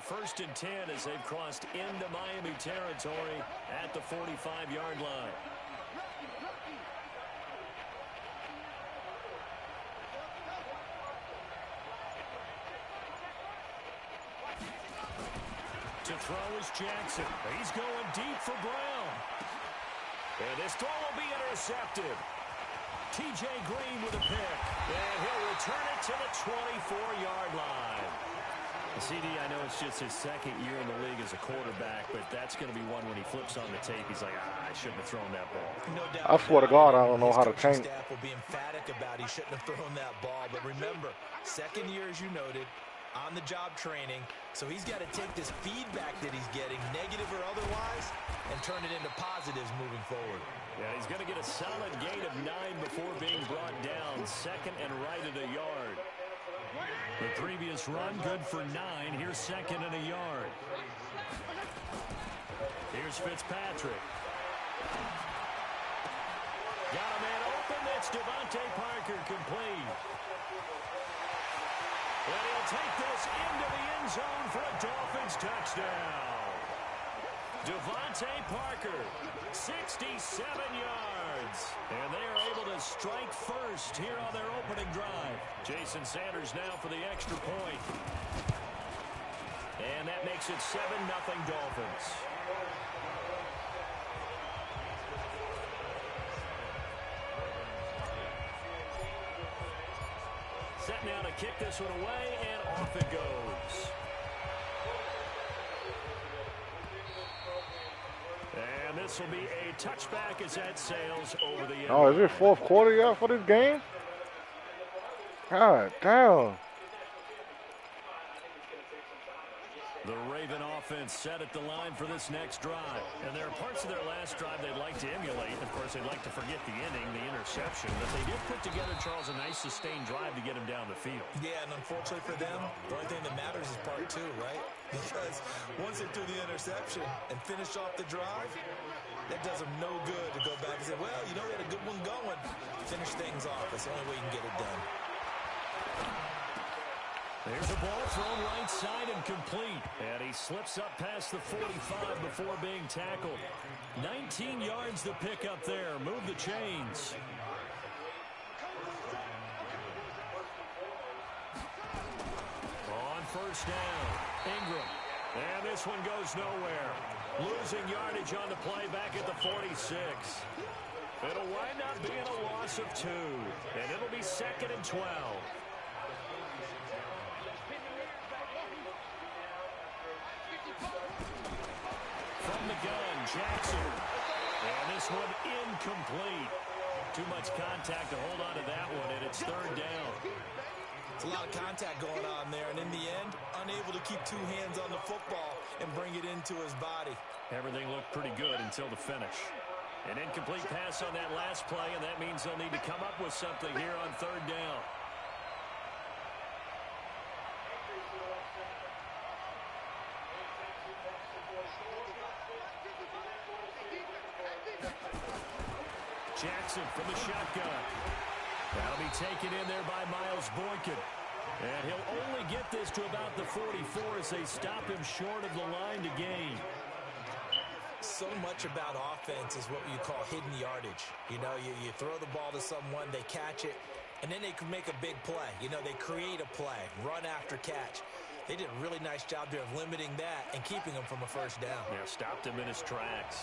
1st and 10 as they've crossed into Miami territory at the 45-yard line. To throw is Jackson. He's going deep for Brown. And this throw will be intercepted. T.J. Green with a pick. And he'll return it to the 24-yard line. CD, I know it's just his 2nd year in the league as a quarterback, but that's going to be one when he flips on the tape. He's like, I shouldn't have thrown that ball. No doubt. I swear to God, I don't know how to tank. Staff will be emphatic about he shouldn't have thrown that ball. But remember, 2nd year, as you noted, on-the-job training. So he's got to take this feedback that he's getting, negative or otherwise, and turn it into positives moving forward. Yeah, he's going to get a solid gain of 9 before being brought down. 2nd and right at a yard. The previous run good for 9. Here's 2nd and a yard. Here's Fitzpatrick. Got a man open. That's Devontae Parker complete. And he'll take this into the end zone for a Dolphins touchdown. Devontae Parker, 67 yards. And they are able to strike first here on their opening drive. Jason Sanders now for the extra point. And that makes it 7-0 Dolphins. Set now to kick this one away, and off it goes. And this will be a touchback as that sails over the end. Oh, is it 4th quarter yet for this game? God damn. The Raven offense set at the line for this next drive. And there are parts of their last drive they'd like to emulate. Of course, they'd like to forget the inning, the interception. But they did put together, Charles, a nice sustained drive to get him down the field. Yeah, and unfortunately for them, the only thing that matters is part 2, right? Because once they threw the interception and finished off the drive, that does them no good to go back and say, well, you know, we had a good one going. Finish things off. That's the only way you can get it done. There's a ball thrown right side and complete. And he slips up past the 45 before being tackled. 19 yards to pick up there. Move the chains. On 1st down, Ingram. And this one goes nowhere. Losing yardage on the play back at the 46. It'll wind up being a loss of 2. And it'll be 2nd and 12. From the gun, Jackson. And this one incomplete. Too much contact to hold on to that one, and it's 3rd down. It's a lot of contact going on there, and in the end, unable to keep 2 hands on the football and bring it into his body. Everything looked pretty good until the finish. An incomplete pass on that last play, and that means they'll need to come up with something here on 3rd down. Jackson from the shotgun. That'll be taken in there by Miles Boykin. And he'll only get this to about the 44 as they stop him short of the line to gain. So much about offense is what you call hidden yardage. You know, you throw the ball to someone, they catch it, and then they can make a big play. You know, they create a play, run after catch. They did a really nice job there of limiting that and keeping him from a 1st down. Yeah, stopped him in his tracks.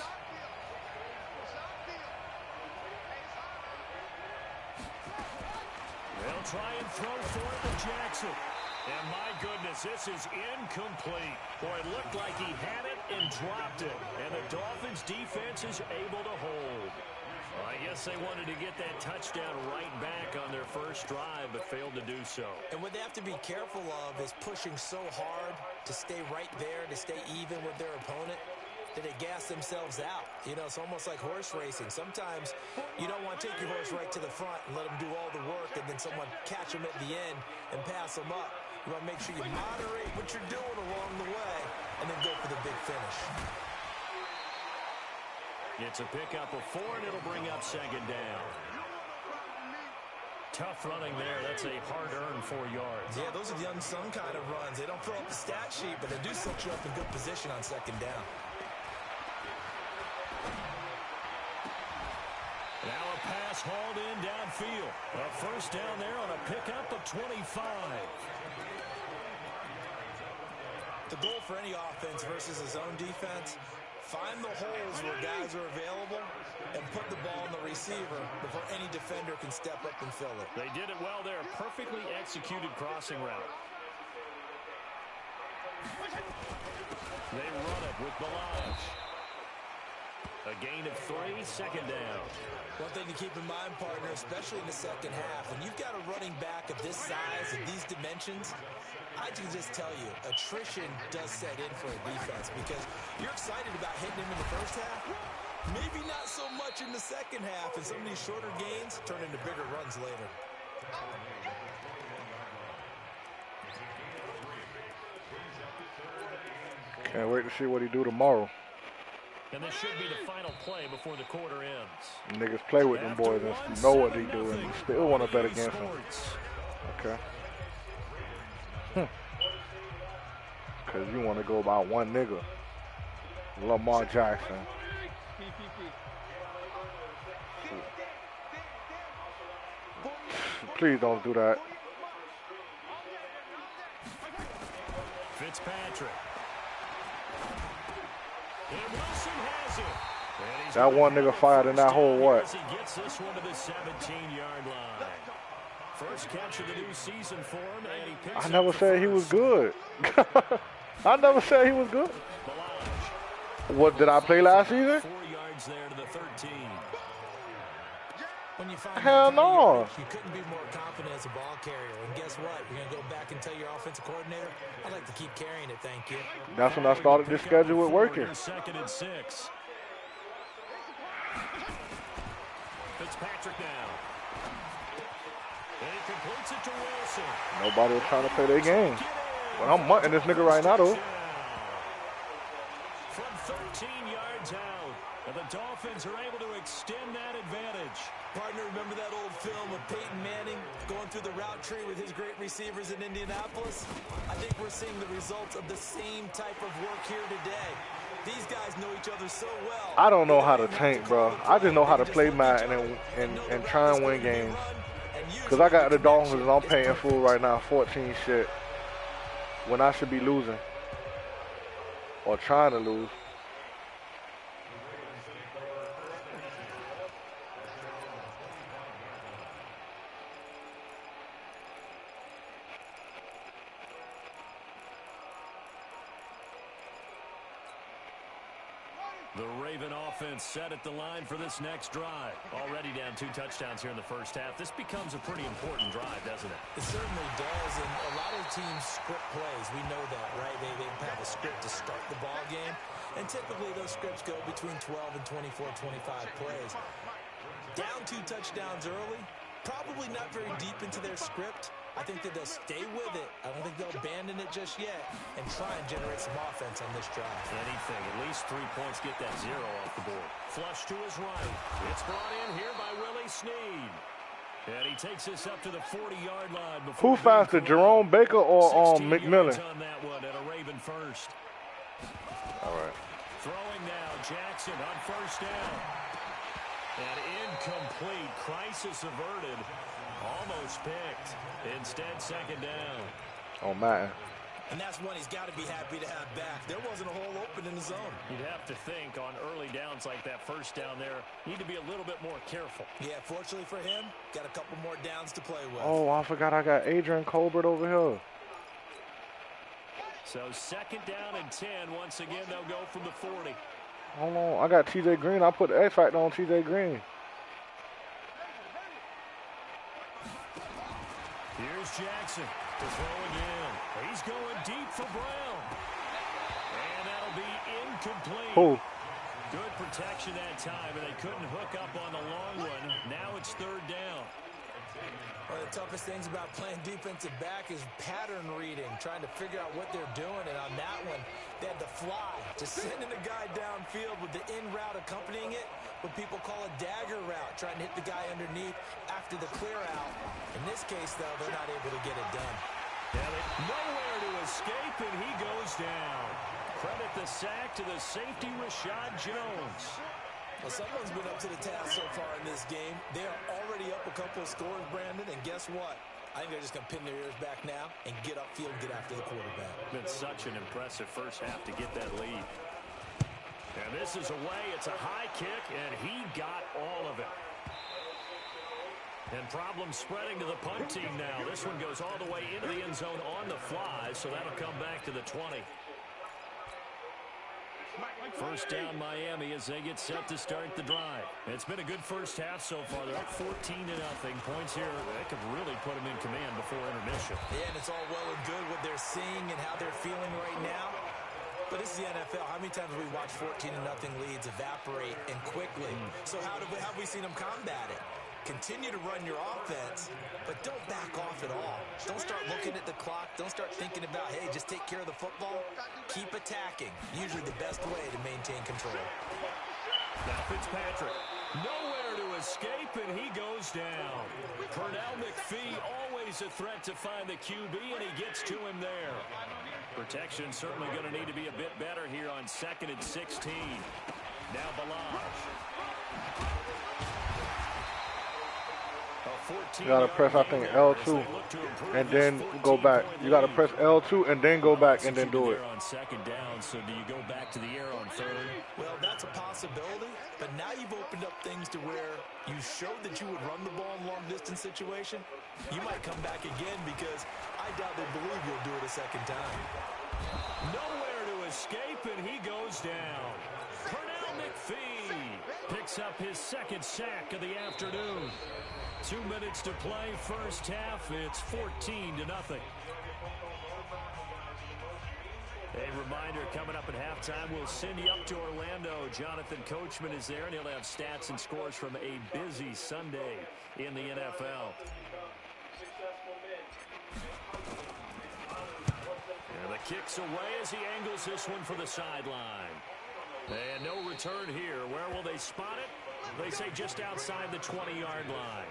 They'll try and throw for it to Jackson. And my goodness, this is incomplete. Boy, it looked like he had it and dropped it. And the Dolphins defense is able to hold. Well, I guess they wanted to get that touchdown right back on their 1st drive, but failed to do so. And what they have to be careful of is pushing so hard to stay right there, to stay even with their opponent, that they gas themselves out. You know, it's almost like horse racing. Sometimes you don't want to take your horse right to the front and let them do all the work and then someone catch them at the end and pass them up. You want to make sure you moderate what you're doing along the way and then go for the big finish. It's a pickup of 4, and it'll bring up 2nd down. Tough running there. That's a hard-earned 4 yards. Yeah, those are the unsung kind of runs. They don't fill up the stat sheet, but they do set you up in good position on second down. Now a pass hauled in downfield. A first down there on a pickup of 25. The goal for any offense versus his own defense, find the holes where guys are available and put the ball in the receiver before any defender can step up and fill it. They did it well there. Perfectly executed crossing route. They run it with Balaj. A gain of 3, second down. One thing to keep in mind, partner, especially in the second half, when you've got a running back of this size and these dimensions, I can just tell you, attrition does set in for a defense because you're excited about hitting him in the first half. Maybe not so much in the second half, and some of these shorter gains turn into bigger runs later. Can't wait to see what he do tomorrow. And this should be the final play before the quarter ends. Niggas play with them boys and know what they do and still want to bet against them. Okay. Because you want to go by one nigga. Lamar Jackson. Please don't do that. Fitzpatrick. And Wilson has it. And That one nigga fired in that hole, what? He gets this one to the 17-yard line. First catch of the new season for him, and he picks I never said he was good. I never said he was good. What did I play last season? 4 yards there to the 13. When you find Hell no. You couldn't be more confident as a ball carrier. And guess what? You're going to go back and tell your offensive coordinator, I'd like to keep carrying it, thank you. That's when I started this schedule with working. Second and 6. Fitzpatrick now. And he completes it to Wilson. Nobody was trying to play their game. But I'm mutting this nigga right now, though. From 13 yards out, and the Dolphins are able to extend that advantage. Partner, remember that old film of Peyton Manning going through the route tree with his great receivers in Indianapolis? I think we're seeing the results of the same type of work here today. These guys know each other so well. I don't know how to tank, bro. I just know how to play Madden and try and win games. Because I got the Dolphins and I'm paying full right now, 14 shit. When I should be losing. Or trying to lose. The Raven offense set at the line for this next drive. Already down 2 touchdowns here in the first half. This becomes a pretty important drive, doesn't it? It certainly does, and a lot of teams script plays. We know that, right? They have a script to start the ball game, and typically those scripts go between 12 and 24, 25 plays. Down 2 touchdowns early, probably not very deep into their script. I think that they'll stay with it. I don't think they'll abandon it just yet and try and generate some offense on this drive. Anything, at least 3 points, get that 0 off the board. Flush to his right. It's brought in here by Willie Snead. And he takes this up to the 40-yard line. Who faster, Jerome Baker or McMillan? On that one at a Raven first. All right. Throwing now, Jackson on first down. And incomplete. Crisis averted. Almost picked. Instead, second down. Oh, Madden. And that's one he's got to be happy to have back. There wasn't a hole open in the zone. You'd have to think on early downs like that first down there, need to be a little bit more careful. Yeah, fortunately for him, got a couple more downs to play with. Oh, I forgot I got Adrian Colbert over here. So second down and 10. Once again, they'll go from the 40. Hold on. I got TJ Green. I put the X Factor on TJ Green. Here's Jackson to throw again. He's going deep for Brown. And that'll be incomplete. Who? Good protection that time, and they couldn't hook up on the long one. Now it's third down. One of the toughest things about playing defensive back is pattern reading, trying to figure out what they're doing. And on that one, they had to fly Just sending a guy downfield with the in route accompanying it, what people call a dagger route, trying to hit the guy underneath after the clear out. In this case, though, they're not able to get it done. Nowhere to escape, and he goes down. Credit the sack to the safety, Rashad Jones. Well, someone's been up to the task so far in this game. They are already up a couple of scores, Brandon, and guess what? I think they're just going to pin their ears back now and get upfield and get after the quarterback. Been such an impressive first half to get that lead. And this is away. It's a high kick, and he got all of it. And problems spreading to the punt team now. This one goes all the way into the end zone on the fly, so that'll come back to the 20. First down Miami as they get set to start the drive. It's been a good first half so far. They're up 14-0. Points here, they could really put them in command before intermission. Yeah, and it's all well and good what they're seeing and how they're feeling right now. But this is the NFL. How many times have we watched 14-0 leads evaporate and quickly? So how have we seen them combat it? Continue to run your offense, but don't back off at all. Don't start looking at the clock. Don't start thinking about, hey, just take care of the football. Keep attacking. Usually the best way to maintain control. Now Fitzpatrick, nowhere to escape, and he goes down. Pernell McPhee, always a threat to find the QB, and he gets to him there. Protection certainly going to need to be a bit better here on 2nd and 16. Now Balazs. You gotta press, I think, L2 and then go back. You gotta press L2 and then go back and then do it. On 2nd down, so do you go back to the air on 3rd? Well, that's a possibility, but now you've opened up things to where you showed that you would run the ball in long-distance situation. You might come back again because I doubt they believe you'll do it a second time. Nowhere to escape, and he goes down. Pernell McPhee picks up his 2nd sack of the afternoon. 2 minutes to play, first half. It's 14-0. A reminder, coming up at halftime, we'll send you up to Orlando. Jonathan Coachman is there, and he'll have stats and scores from a busy Sunday in the NFL. And the kick's away as he angles this one for the sideline. And no return here. Where will they spot it? They say just outside the 20-yard line.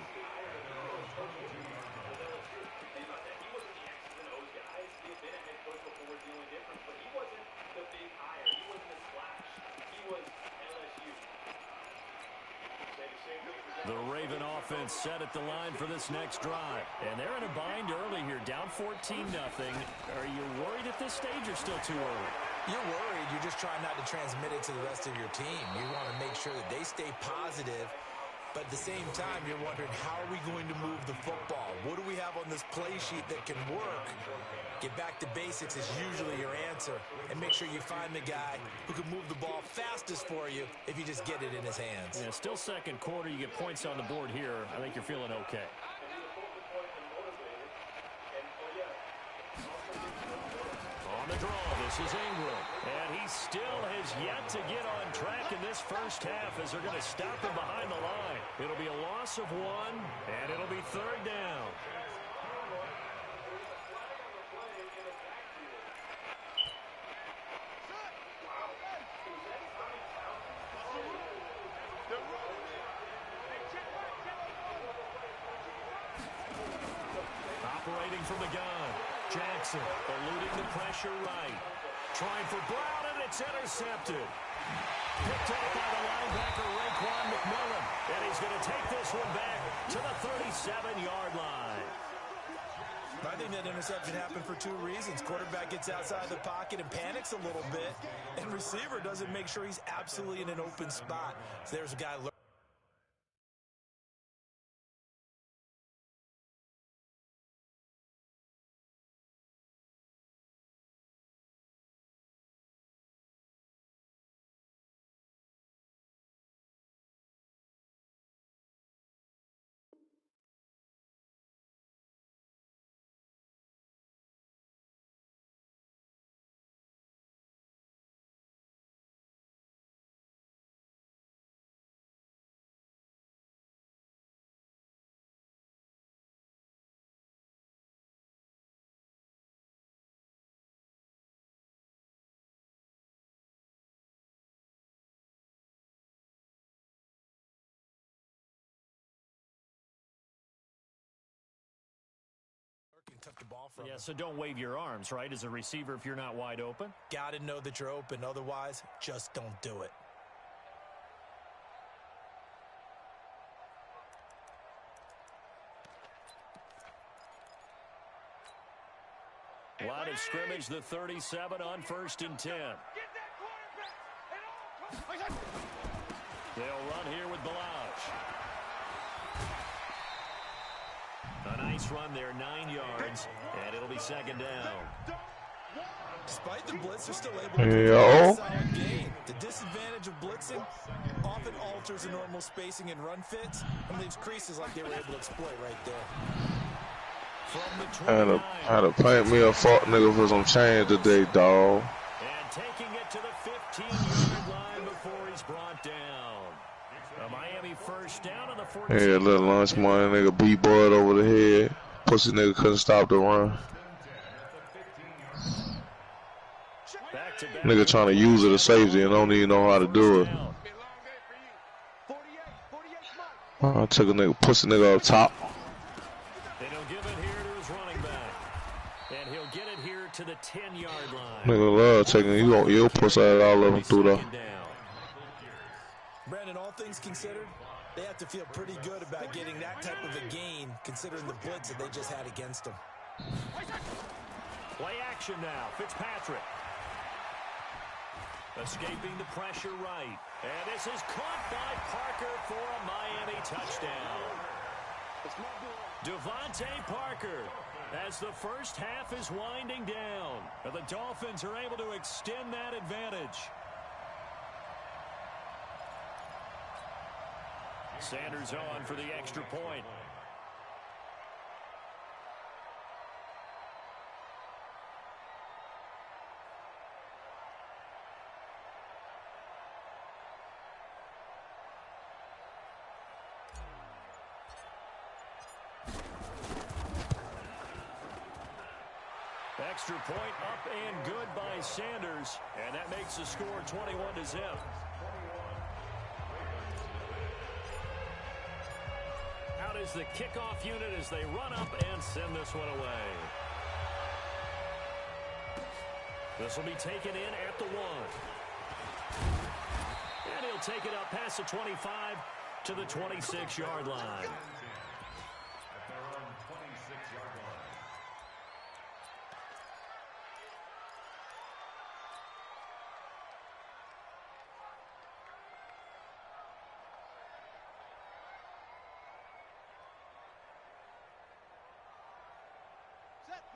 The Raven offense set at the line for this next drive. And they're in a bind early here, down 14-0. Are you worried at this stage or still too early? You're worried. You're just trying not to transmit it to the rest of your team. You want to make sure that they stay positive. But at the same time, you're wondering, how are we going to move the football? What do we have on this play sheet that can work? Get back to basics is usually your answer. And make sure you find the guy who can move the ball fastest for you if you just get it in his hands. Yeah, still second quarter. You get points on the board here. I think you're feeling okay. On the draw, this is Ingram. And he still has yet to get on track in this first half as they're going to stop him behind the line. It'll be a loss of 1, and it'll be 3rd down. Operating from the gun. Jackson eluding the pressure right. Trying for Brown, and it's intercepted. Picked up by the linebacker, Raekwon McMillan. And he's going to take this one back to the 37-yard line. I think that interception happened for 2 reasons. Quarterback gets outside the pocket and panics a little bit. And receiver doesn't make sure he's absolutely in an open spot. So there's a guy ball from him. Yeah, so don't wave your arms, right, as a receiver if you're not wide open. Got to know that you're open. Otherwise, just don't do it. Line of scrimmage, the 37 on 1st and 10. They'll run here with Balazs. A nice run there, 9 yards, and it'll be 2nd down. Despite the blitz, they're still able to play a solid game. The disadvantage of blitzing often alters the normal spacing and run fits and leaves creases like they were able to exploit right there. From the I had to paint me a fuck nigga for some change today, dawg. And taking it to the 15-yard line before he's brought down. A Miami first down on the 14. Yeah, little lunch money nigga beat Bud over the head. Pussy nigga couldn't stop the run. Nigga trying to use it as safety and don't even know how to do it. I took a nigga, pussy nigga up top. And he'll give it here to his running back. And he'll get it here to the 10-yard line. Nigga love taking you'll push that all of them through there. Brandon, all things considered, they have to feel pretty good about getting that type of a gain considering the blitz that they just had against them. Play action now. Fitzpatrick. Escaping the pressure right. And this is caught by Parker for a Miami touchdown. Devontae Parker as the first half is winding down. And the Dolphins are able to extend that advantage. Sanders on for the extra point. Extra point up and good by Sanders, and that makes the score 21-0. Out is the kickoff unit as they run up and send this one away. This will be taken in at the 1. And he'll take it up past the 25 to the 26-yard line.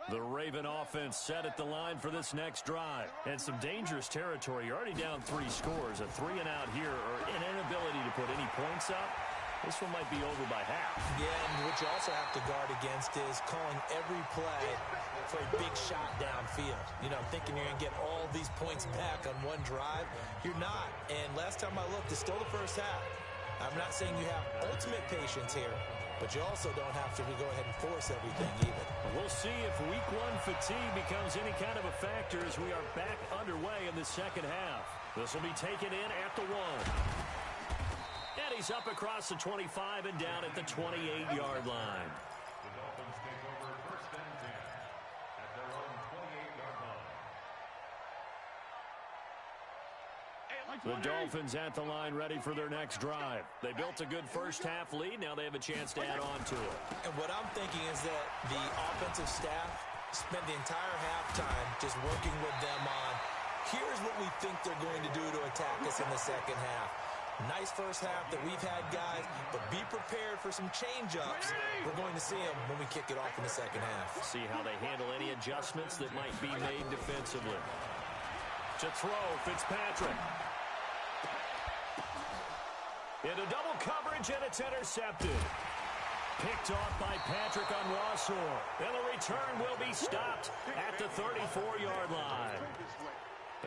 The Raven offense set at the line for this next drive. And some dangerous territory. You're already down 3 scores. A 3-and-out here or an inability to put any points up. This one might be over by half. Yeah, and what you also have to guard against is calling every play for a big shot downfield. You know, thinking you're going to get all these points back on one drive. You're not. And last time I looked, it's still the first half. I'm not saying you have ultimate patience here, but you also don't have to go ahead and force everything either. We'll see if week 1 fatigue becomes any kind of a factor as we are back underway in the second half. This will be taken in at the 1. And he's up across the 25 and down at the 28-yard line. The Dolphins take over 1st and 10 at their own 28-yard line. The Dolphins at the line ready for their next drive. They built a good first half lead. Now they have a chance to add on to it. And what I'm thinking is that the offensive staff spent the entire halftime just working with them on, here's what we think they're going to do to attack us in the second half. Nice first half that we've had, guys, but be prepared for some change-ups. We're going to see them when we kick it off in the second half. See how they handle any adjustments that might be made defensively. To throw, Fitzpatrick. Into double coverage, and it's intercepted. Picked off by Patrick on Rossor. And the return will be stopped at the 34-yard line.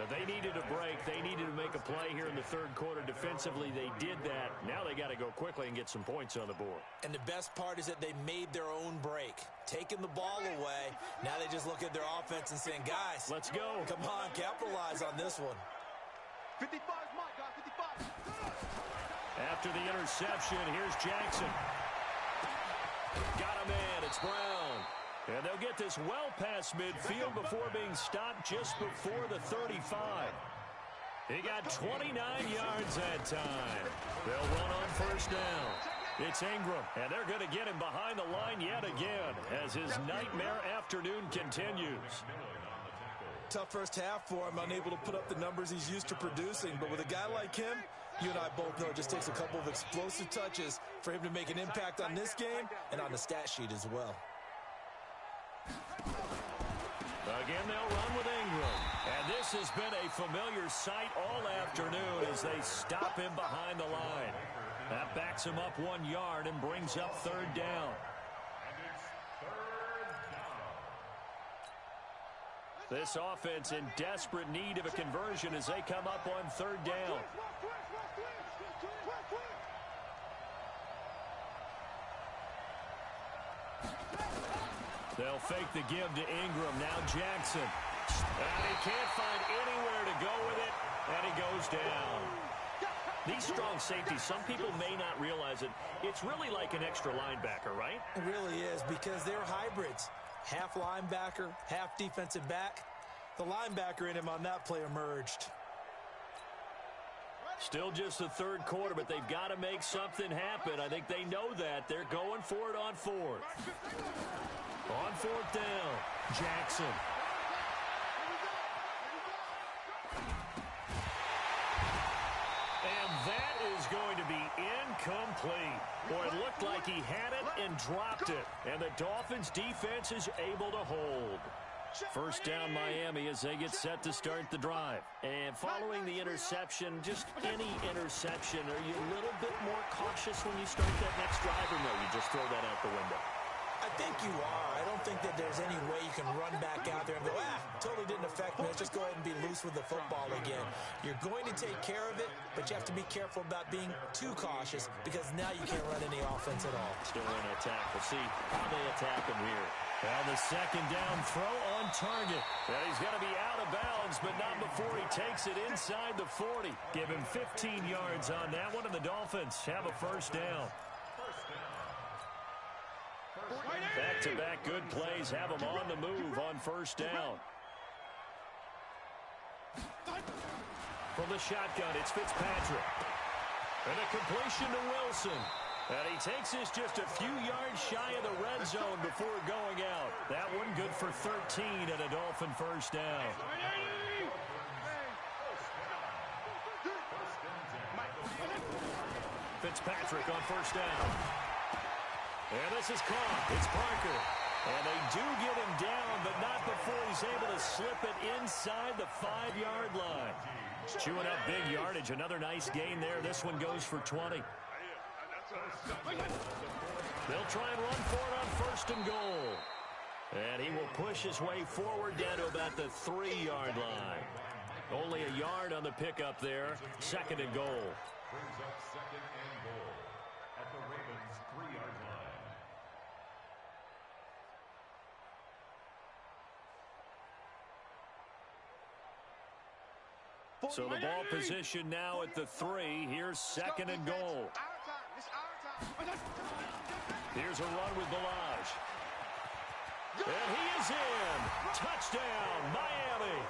They needed a break. They needed to make a play here in the third quarter. Defensively, they did that. Now they got to go quickly and get some points on the board. And the best part is that they made their own break. Taking the ball away. Now they just look at their offense and saying, guys, let's go. Come on, capitalize on this one. 55 is mine, guys, 55. After the interception, here's Jackson. Got a man. It's Brown. And they'll get this well past midfield before being stopped just before the 35. He got 29 yards that time. They'll run on first down. It's Ingram, and they're going to get him behind the line yet again as his nightmare afternoon continues. Tough first half for him, unable to put up the numbers he's used to producing. But with a guy like him, you and I both know it just takes a couple of explosive touches for him to make an impact on this game and on the stat sheet as well. Again, they'll run with Ingram. And this has been a familiar sight all afternoon as they stop him behind the line. That backs him up 1 yard and brings up third down. This offense in desperate need of a conversion as they come up on third down. They'll fake the give to Ingram. Now Jackson. And he can't find anywhere to go with it, and he goes down. These strong safeties, some people may not realize it. It's really like an extra linebacker, right? It really is, because they're hybrids. Half linebacker, half defensive back. The linebacker in him on that play emerged. Still just the third quarter, but they've got to make something happen. I think they know that. They're going for it on fourth. On fourth down, Jackson. And that is going to be incomplete. Boy, it looked like he had it and dropped it. And the Dolphins' defense is able to hold. First down, Miami, as they get set to start the drive. And following the interception, just any interception, are you a little bit more cautious when you start that next drive, or no, you just throw that out the window? I think you are. I don't think that there's any way you can run back out there and go, totally didn't affect me. Let's just go ahead and be loose with the football again. You're going to take care of it, but you have to be careful about being too cautious because now you can't run any offense at all. Still in attack. We'll see how they attack him here. Well, the second down throw on target. And he's going to be out of bounds, but not before he takes it inside the 40. Give him 15 yards on that one, and the Dolphins have a first down. Back-to-back good plays have them on the move on first down. From the shotgun, it's Fitzpatrick. And a completion to Wilson. And he takes this just a few yards shy of the red zone before going out. That one good for 13 and a Dolphin first down. Fitzpatrick on first down. And this is caught. It's Parker. And they do get him down, but not before he's able to slip it inside the 5-yard line. Chewing up big yardage. Another nice gain there. This one goes for 20. They'll try and run for it on first and goal. And he will push his way forward down to about the 3-yard line. Only a yard on the pickup there. Second and goal. Brings up second and goal at the Ravens' 3-yard line. So the ball position now at the 3. Here's second and goal. Here's a run with Balaj. And he is in. Touchdown, Miami.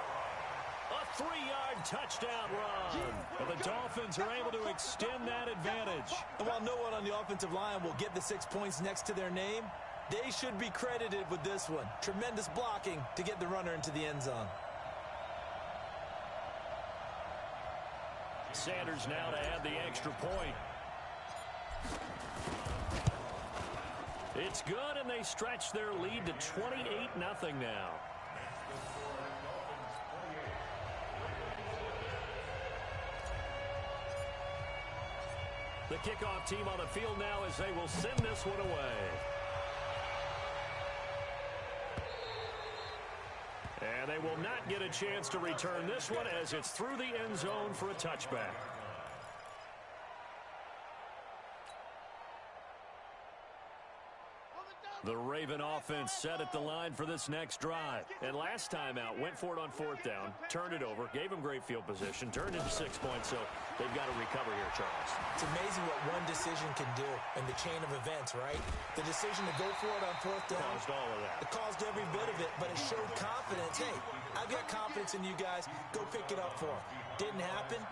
A 3-yard touchdown run. And the Dolphins are able to extend that advantage. And while no one on the offensive line will get the 6 points next to their name, they should be credited with this one. Tremendous blocking to get the runner into the end zone. Sanders now to add the extra point. It's good, and they stretch their lead to 28-0 now. The kickoff team on the field now as they will send this one away. And they will not get a chance to return this one as it's through the end zone for a touchback. The Raven offense set at the line for this next drive. And last time out, went for it on 4th down, turned it over, gave them great field position, turned into 6 points, so they've got to recover here, Charles. It's amazing what one decision can do in the chain of events, right? The decision to go for it on 4th down. Caused all of that. It caused every bit of it, but it showed confidence. Hey, I've got confidence in you guys. Go pick it up for them. Didn't happen.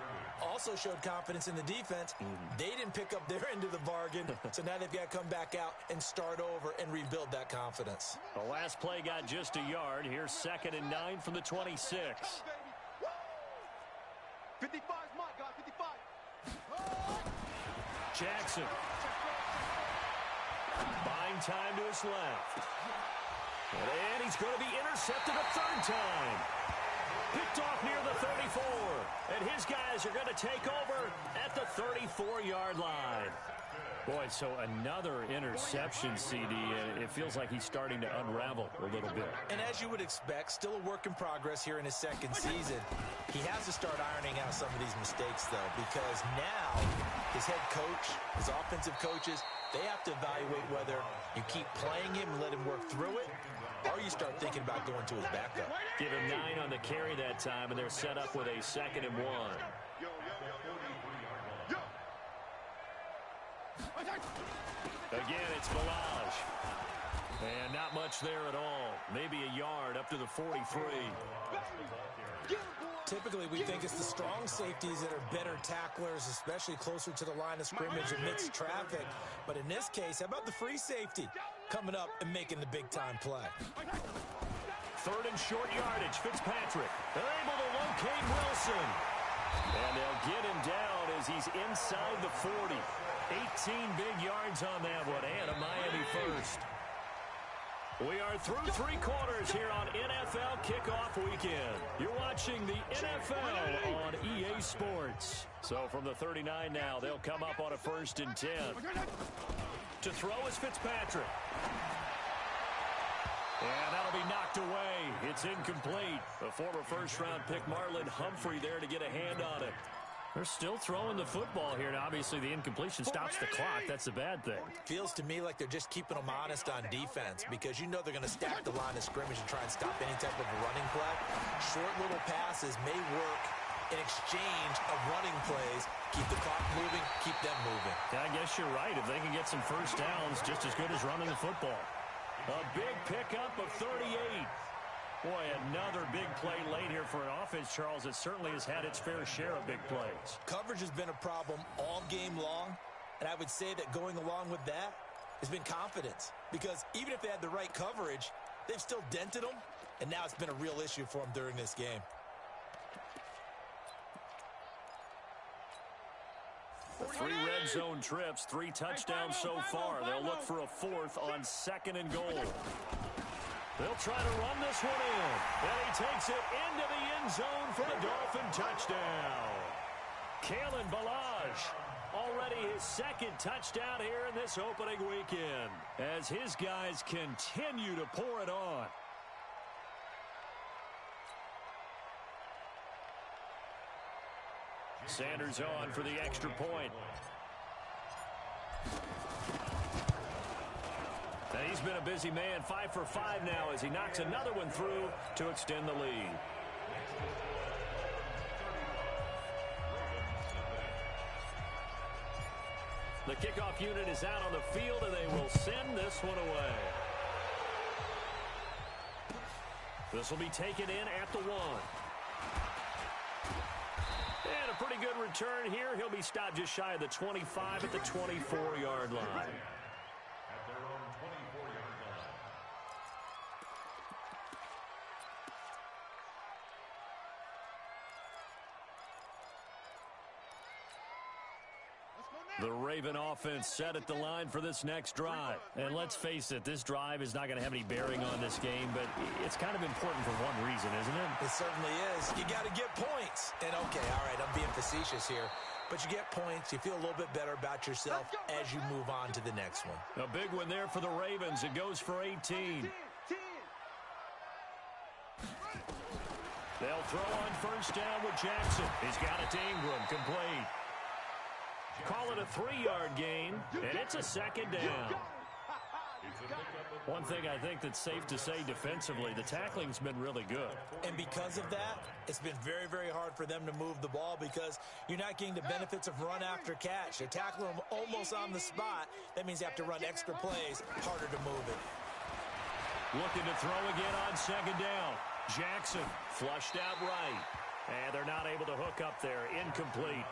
Also showed confidence in the defense. They didn't pick up their end of the bargain, so now they've got to come back out and start over and rebuild that confidence. The last play got just a yard. Here's 2nd and 9 from the 26. 55's my guy, 55. Jackson. Buying time to his left. And he's going to be intercepted a 3rd time. Picked off near the 34. And his guys are going to take over at the 34-yard line. Boy, so another interception, CD, and it feels like he's starting to unravel a little bit. And as you would expect, still a work in progress here in his 2nd season. He has to start ironing out some of these mistakes, though, because now his head coach, his offensive coaches, they have to evaluate whether you keep playing him and let him work through it, or you start thinking about going to his backup. Give him 9 on the carry that time, and they're set up with a 2nd and 1. Again, it's Balaj. And not much there at all. Maybe a yard up to the 43. Typically, we think it's the strong safeties that are better tacklers, especially closer to the line of scrimmage amidst traffic. But in this case, how about the free safety coming up and making the big-time play? 3rd and short yardage. Fitzpatrick. They're able to locate Wilson. And they'll get him down as he's inside the 40. 18 big yards on that one, and a Miami first. We are through 3 quarters here on NFL Kickoff Weekend. You're watching the NFL on EA Sports. So from the 39 now, they'll come up on a 1st and 10. To throw is Fitzpatrick. And that'll be knocked away. It's incomplete. The former 1st-round pick Marlon Humphrey there to get a hand on it. They're still throwing the football here, and obviously the incompletion stops the clock. That's a bad thing. Feels to me like they're just keeping them honest on defense because you know they're going to stack the line of scrimmage and try and stop any type of a running play. Short little passes may work in exchange of running plays. Keep the clock moving, keep them moving. Yeah, I guess you're right. If they can get some 1st downs, just as good as running the football. A big pickup of 38. Boy, another big play late here for an offense, Charles, that certainly has had its fair share of big plays. Coverage has been a problem all game long, and I would say that going along with that has been confidence. Because even if they had the right coverage, they've still dented them, and now it's been a real issue for them during this game. The 3 red zone trips, 3 touchdowns so far. They'll look for a 4th on 2nd and goal. They'll try to run this one in. And he takes it into the end zone for the Dolphin touchdown. Kalen Balaj, already his 2nd touchdown here in this opening weekend, as his guys continue to pour it on. Sanders on for the extra point. And he's been a busy man, 5 for 5 now as he knocks another one through to extend the lead. The kickoff unit is out on the field, and they will send this one away. This will be taken in at the 1. And a pretty good return here. He'll be stopped just shy of the 25 at the 24-yard line. At their own 24-yard line. The Raven offense set at the line for this next drive. And let's face it, this drive is not going to have any bearing on this game, but it's kind of important for one reason, isn't it? It certainly is. You got to get points. And, okay, all right, I'm being facetious here. But you get points. You feel a little bit better about yourself as you move on to the next one. A big one there for the Ravens. It goes for 18. They'll throw on 1st down with Jackson. He's got it to Ingram, complete. Call it a 3-yard gain, and it's a 2nd down. It's a pickup One thing I think that's safe to say defensively, the tackling's been really good. And because of that, it's been very, very hard for them to move the ball because you're not getting the benefits of run after catch. They tackle them almost on the spot. That means you have to run extra plays, harder to move it. Looking to throw again on second down. Jackson flushed out right. And they're not able to hook up there. Incomplete.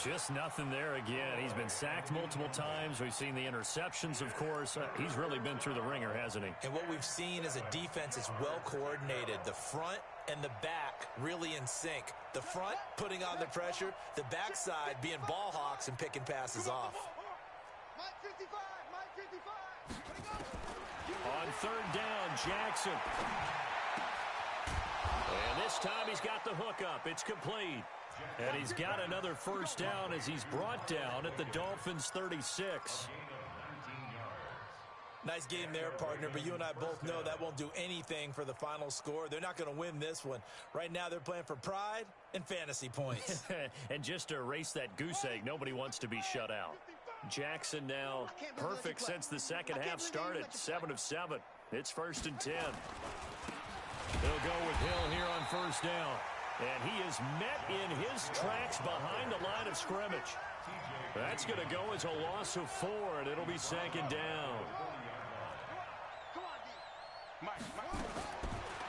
Just nothing there again. He's been sacked multiple times. We've seen the interceptions, of course. He's really been through the ringer, hasn't he? And what we've seen is a defense that's well coordinated. The front and the back really in sync. The front putting on the pressure. The backside being ball hawks and picking passes off. Mike 55, Mike 55. On third down, Jackson. And this time he's got the hookup. It's complete. And he's got another first down as he's brought down at the Dolphins' 36. Nice game there, partner, but you and I both know that won't do anything for the final score. They're not going to win this one. Right now they're playing for pride and fantasy points. And just to erase that goose egg, nobody wants to be shut out. Jackson now perfect since the second half started, 7 of 7. It's 1st and 10. They'll go with Hill here on first down. And he is met in his tracks behind the line of scrimmage. That's going to go as a loss of 4, and it'll be second down.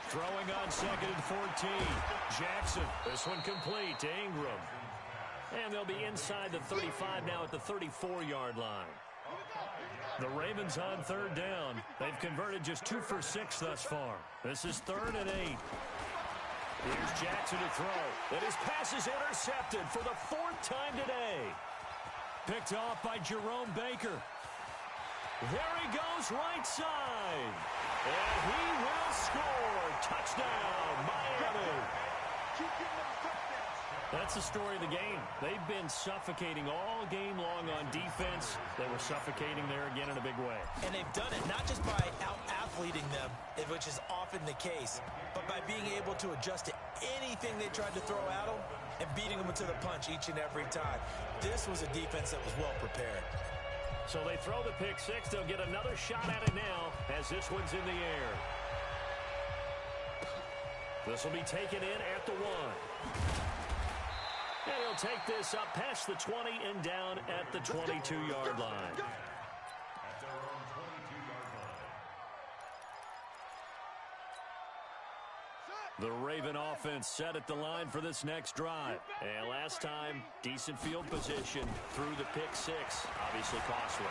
Throwing on second and 14. Jackson, this one complete to Ingram. And they'll be inside the 35 now at the 34-yard line. The Ravens on third down. They've converted just 2 for 6 thus far. This is 3rd and 8. Here's Jackson to throw. And his pass is intercepted for the 4th time today. Picked off by Jerome Baker. There he goes right side. And he will score. Touchdown, Miami. That's the story of the game. They've been suffocating all game long on defense. They were suffocating there again in a big way. And they've done it not just by out-athleting them, which is often the case, but by being able to adjust to anything they tried to throw at them and beating them to the punch each and every time. This was a defense that was well prepared. So they throw the pick six. They'll get another shot at it now as this one's in the air. This will be taken in at the 1. And he'll take this up past the 20 and down at the 22-yard line. The Raven offense set at the line for this next drive. And last time, decent field position through the pick six. Obviously costly.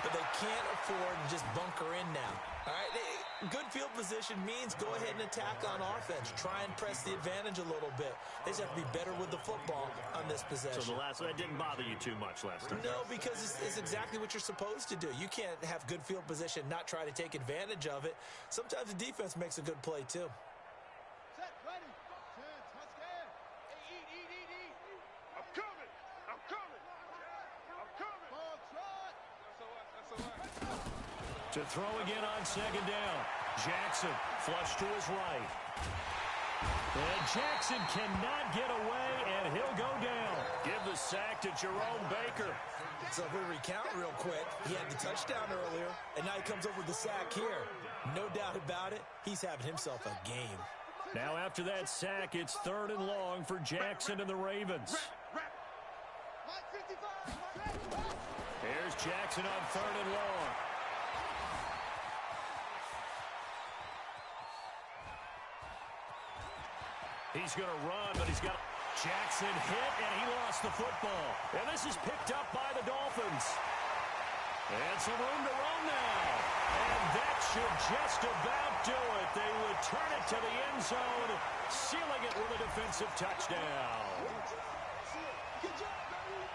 But they can't afford to just bunker in now. All right, good field position means go ahead and attack on offense. Try and press the advantage a little bit. They just have to be better with the football on this possession. So that didn't bother you too much last time? No, because it's exactly what you're supposed to do. You can't have good field position, not try to take advantage of it. Sometimes the defense makes a good play, too. Set, ready, turn, touchdown. Hey, eat. I'm coming. Ball trot. To throw again on second down. Jackson flush to his right. And Jackson cannot get away, and he'll go down. Give the sack to Jerome Baker. So if we recount real quick, he had the touchdown earlier, and now he comes over with the sack here. No doubt about it, he's having himself a game. Now after that sack, it's 3rd and long for Jackson and the Ravens. Mike 55. Here's Jackson on 3rd and long. He's going to run, but he's got Jackson hit, and he lost the football. And this is picked up by the Dolphins. And some room to run now. And that should just about do it. They return it to the end zone, sealing it with a defensive touchdown.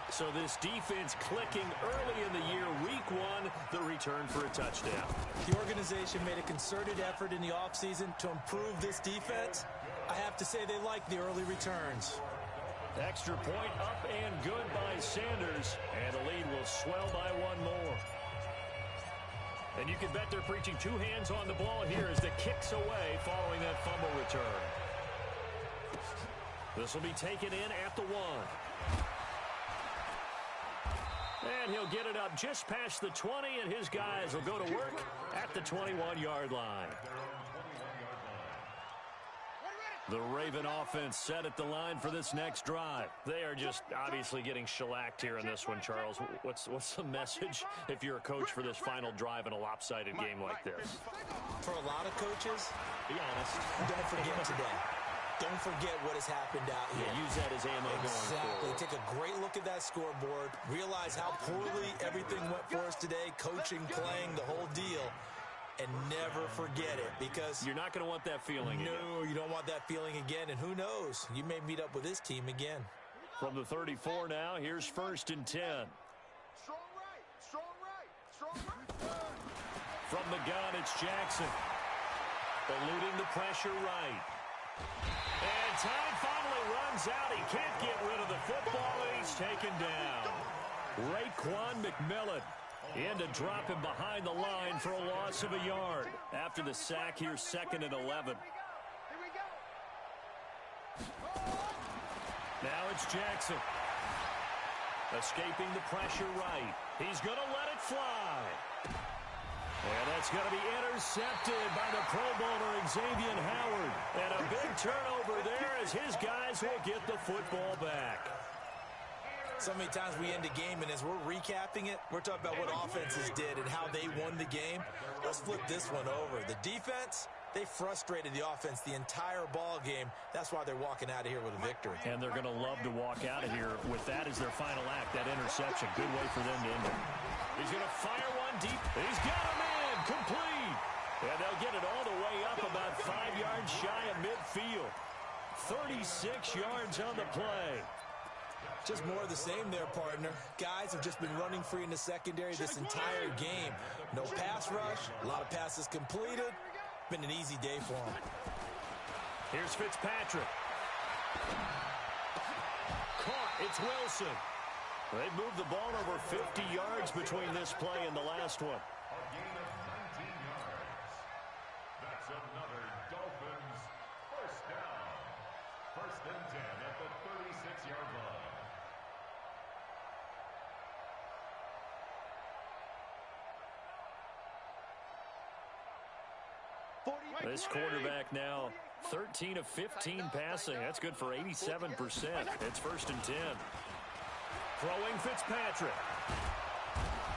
So this defense clicking early in the year, week 1, the return for a touchdown. The organization made a concerted effort in the offseason to improve this defense. I have to say they like the early returns. Extra point up and good by Sanders, and the lead will swell by 1 more. And you can bet they're preaching 2 hands on the ball here as the kick's away following that fumble return. This will be taken in at the 1. And he'll get it up just past the 20, and his guys will go to work at the 21-yard line. The Raven offense set at the line for this next drive. They are just obviously getting shellacked here in this one, Charles. What's the message if you're a coach for this final drive in a lopsided game like this? For a lot of coaches, Be honest. don't forget today. Don't forget what has happened out here. Yeah, use that as ammo going forward. Take a great look at that scoreboard. Realize how poorly everything went for us today. Coaching, playing, the whole deal. And never forget it, because You're not going to want that feeling again. no, you don't want that feeling again. And who knows? You may meet up with this team again. From the 34 now, here's 1st and 10. Strong right, strong right, strong right. From the gun, it's Jackson. Eluding the pressure right. And time finally runs out. He can't get rid of the football, and he's taken down. Raekwon McMillan in to drop him behind the line for a loss of a yard. After the sack, here's 2nd and 11. Here we go. Now it's Jackson. Escaping the pressure right. He's going to let it fly. And that's going to be intercepted by the Pro Bowler Xavier Howard. And a big turnover there as his guys will get the football back. So many times we end a game, and as we're recapping it, we're talking about what offenses did and how they won the game. Let's flip this one over. The defense, they frustrated the offense the entire ball game. That's why they're walking out of here with a victory. And they're going to love to walk out of here with that as their final act, that interception. Good way for them to end it. He's going to fire one deep. He's got him in, complete. And they'll get it all the way up about 5 yards shy of midfield. 36 yards on the play. Just more of the same there, partner. Guys have just been running free in the secondary this entire game. No pass rush, a lot of passes completed. Been an easy day for them. Here's Fitzpatrick. Caught. It's Wilson. They moved the ball over 50 yards between this play and the last one. A gain of 19 yards. That's another Dolphins first down. 1st and 10 at the 36-yard line. This quarterback now 13 of 15 passing. That's good for 87%. It's 1st and 10. Throwing Fitzpatrick.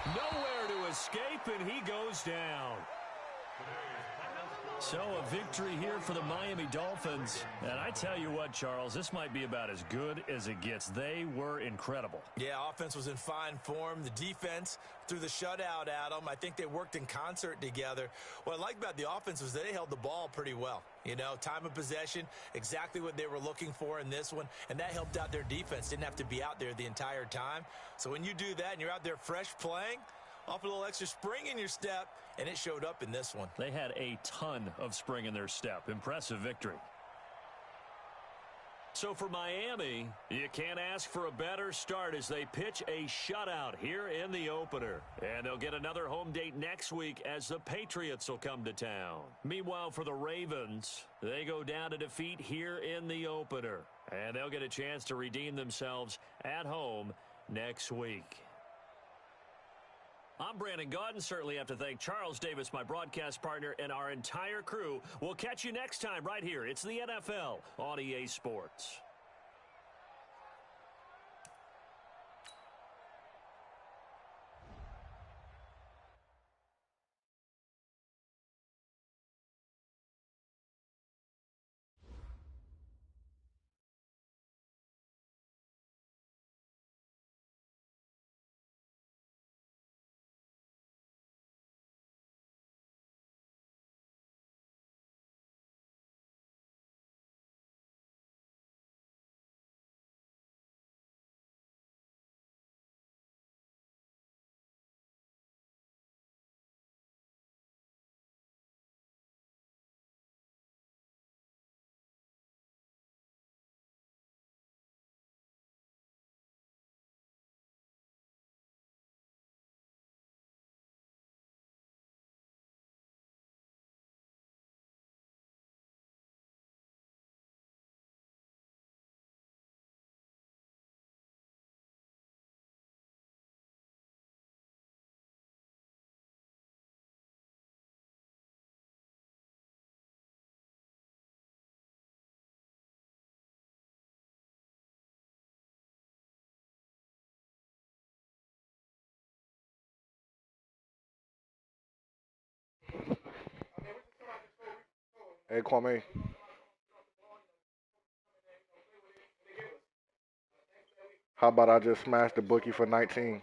Nowhere to escape, and he goes down. So a victory here for the Miami Dolphins. And I tell you what, Charles, this might be about as good as it gets. They were incredible. Yeah, offense was in fine form. The defense threw the shutout at them. I think they worked in concert together. What I like about the offense was they held the ball pretty well. You know, time of possession, exactly what they were looking for in this one. And that helped out their defense. Didn't have to be out there the entire time. So when you do that and you're out there fresh playing, off a little extra spring in your step, and it showed up in this one. They had a ton of spring in their step. Impressive victory. So for Miami, you can't ask for a better start as they pitch a shutout here in the opener. And they'll get another home date next week as the Patriots will come to town. Meanwhile, for the Ravens, they go down to defeat here in the opener. And they'll get a chance to redeem themselves at home next week. I'm Brandon Gaudin. Certainly have to thank Charles Davis, my broadcast partner, and our entire crew. We'll catch you next time right here. It's the NFL on EA Sports. Hey, Kwame. How about I just smash the bookie for 19?